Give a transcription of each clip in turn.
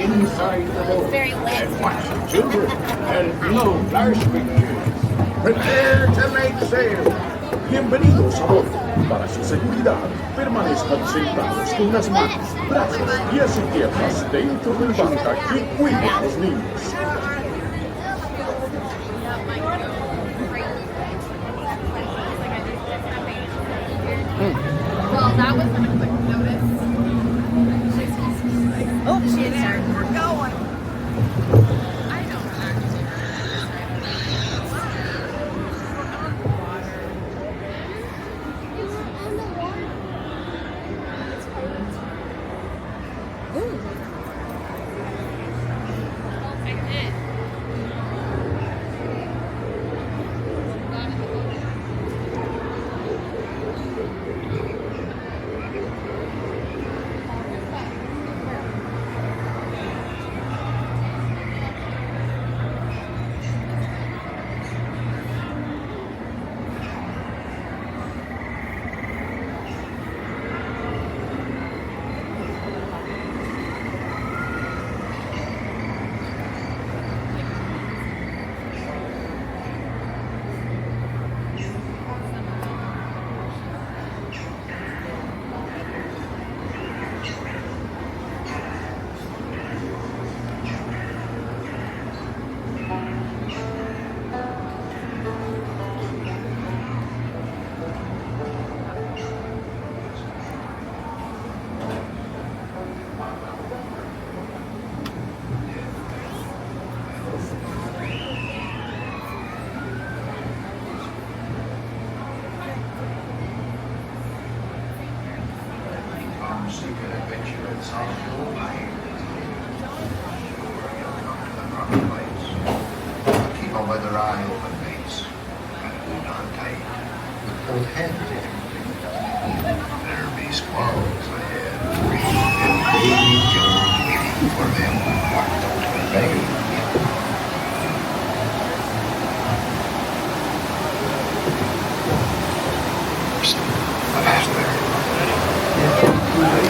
Inside the boat. Very wet. And watch the children. And no flash pictures. Prepare to make sail. Bienvenidos a bordo. Para su seguridad, permanezcan sentados con las manos, brazos, pies y piernas dentro del banca y cuiden a los niños. Well, that was a quick notice. Oh, she is there. We're going. I don't actually. Keep on with their eye open, mates. And hold on tight. With both hands if you please. There be squalls ahead. And baby Jones waiting for them. Baby.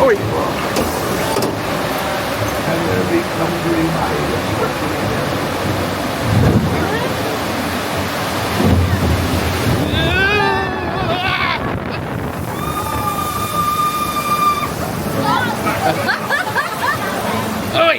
Oi! And there be comforting eyes working Oi!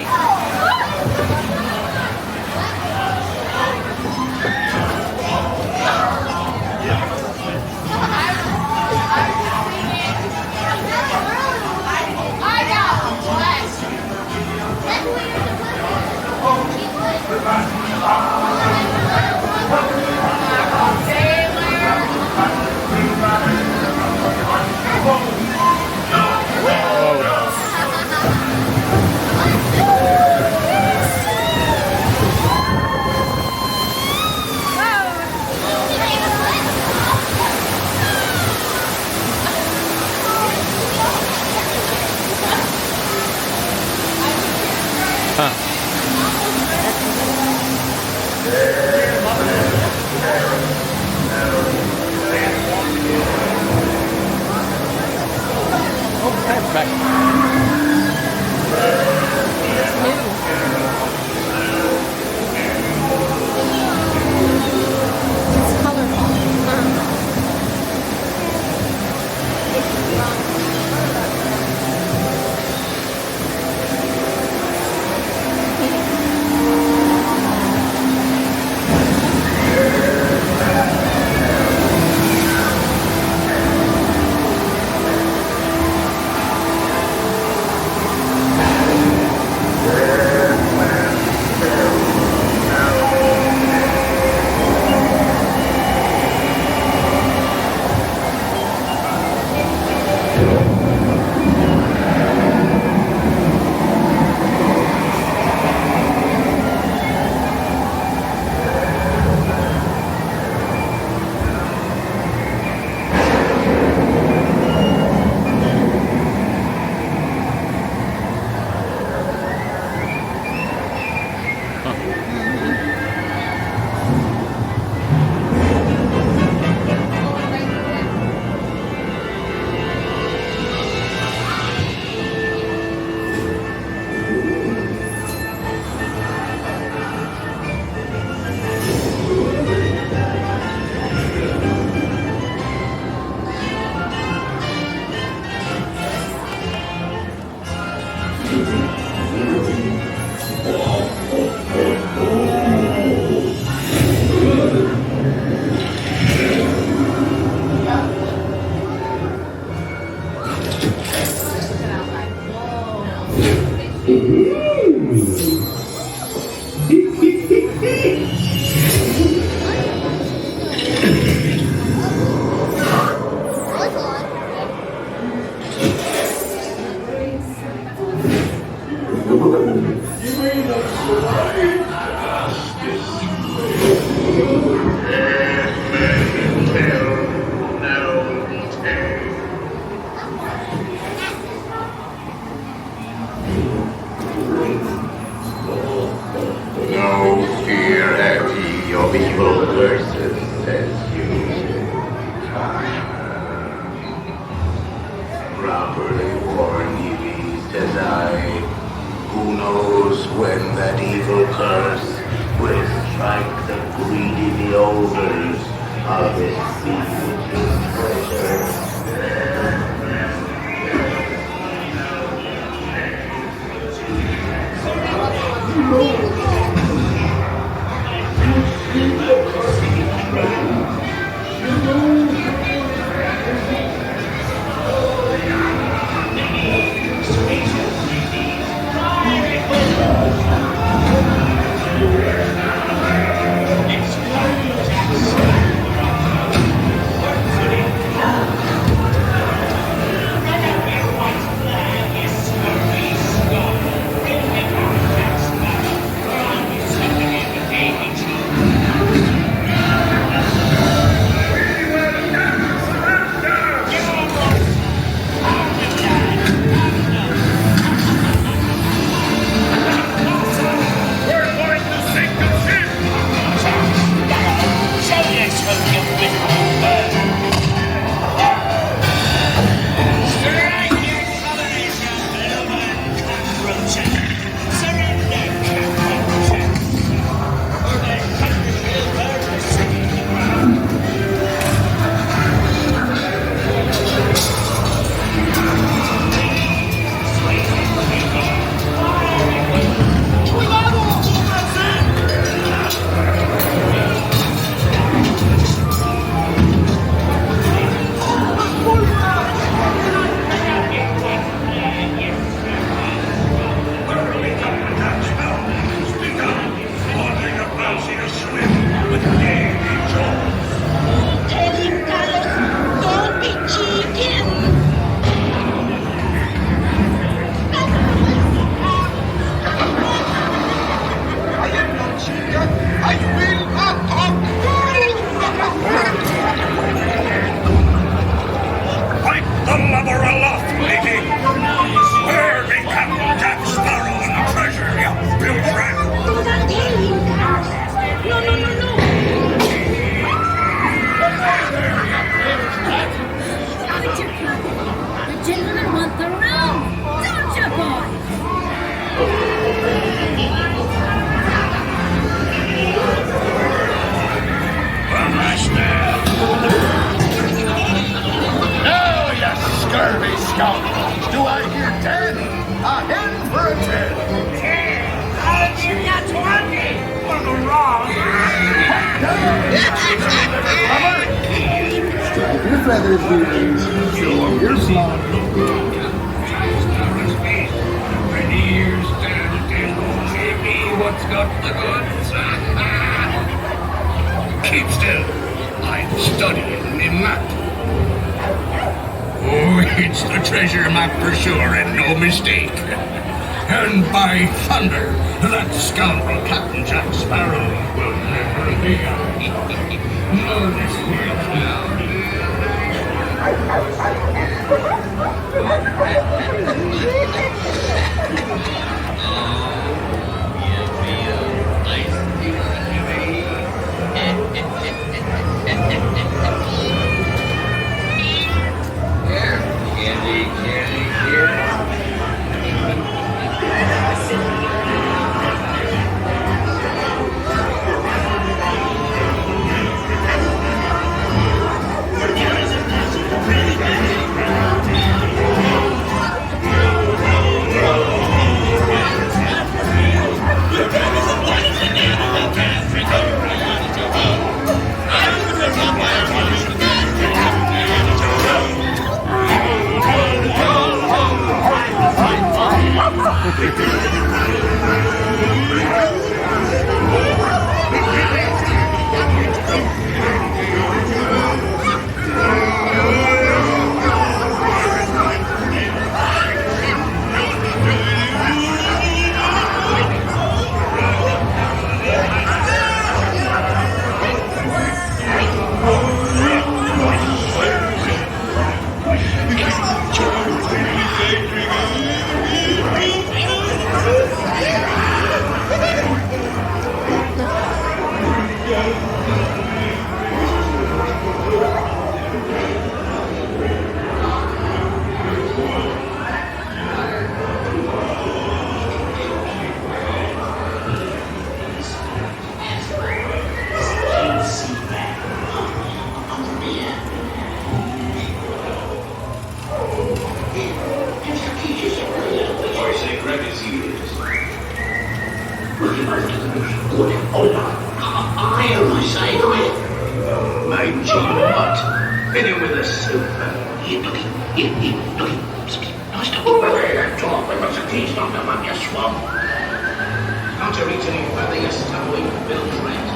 properly warn ye beast as I. Who knows when that evil curse will strike the greedy beholders of this bewitching treasure. Keep still. I'm studying me map. Oh, it's the treasure map for sure, and no mistake. And by thunder, that scoundrel Captain Jack Sparrow will never be out. No, this world now. Nice to go there, talk with us a keys on them on your swamp. Not to reach any further, you stumbling Bill Trent.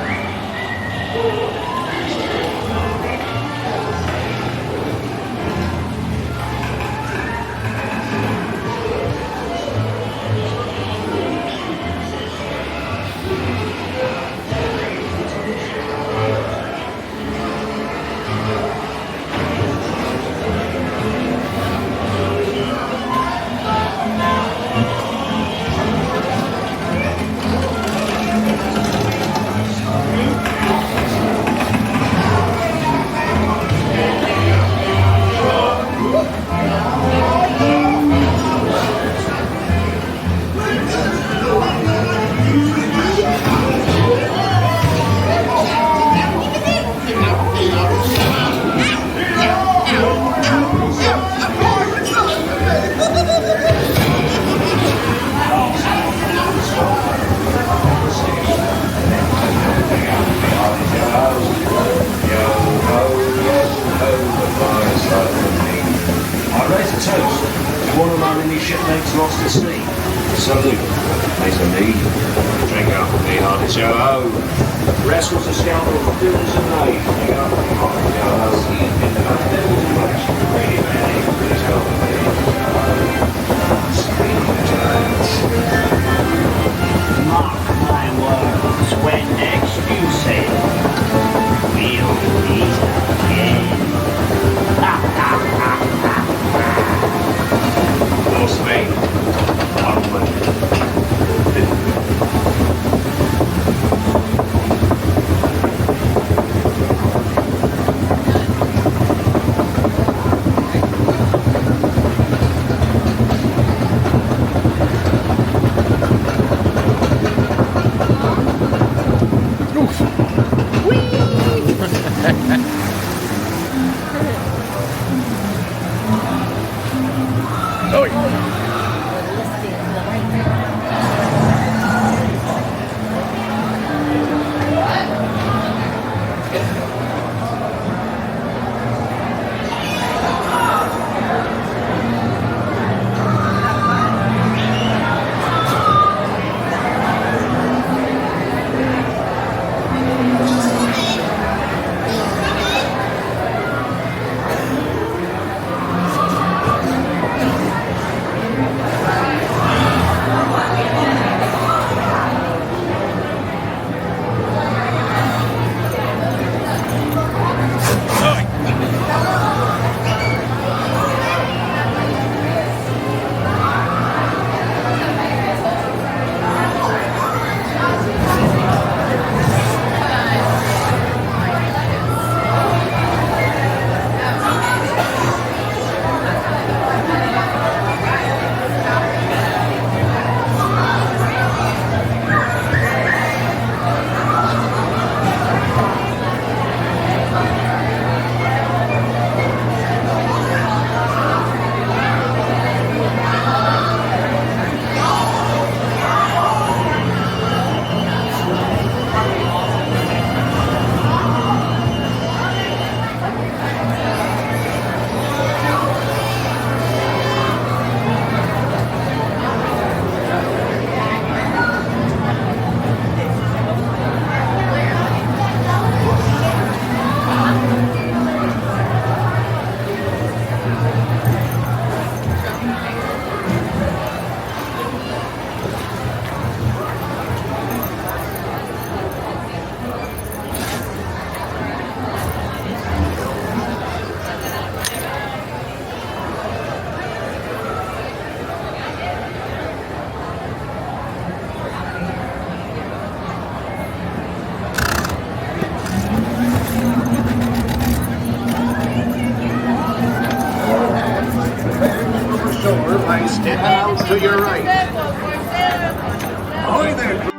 Lost at sea. Salute. There's a me. Drink up with me, hearty yo-ho. Wrestles the scoundrel for bills and knives. Drink up with me, hearty yo-ho. In the devil's flesh. Really bad. Let's go. Mark my words when next you say we'll meet again. Lost me. Step out to your right. Ahoy there.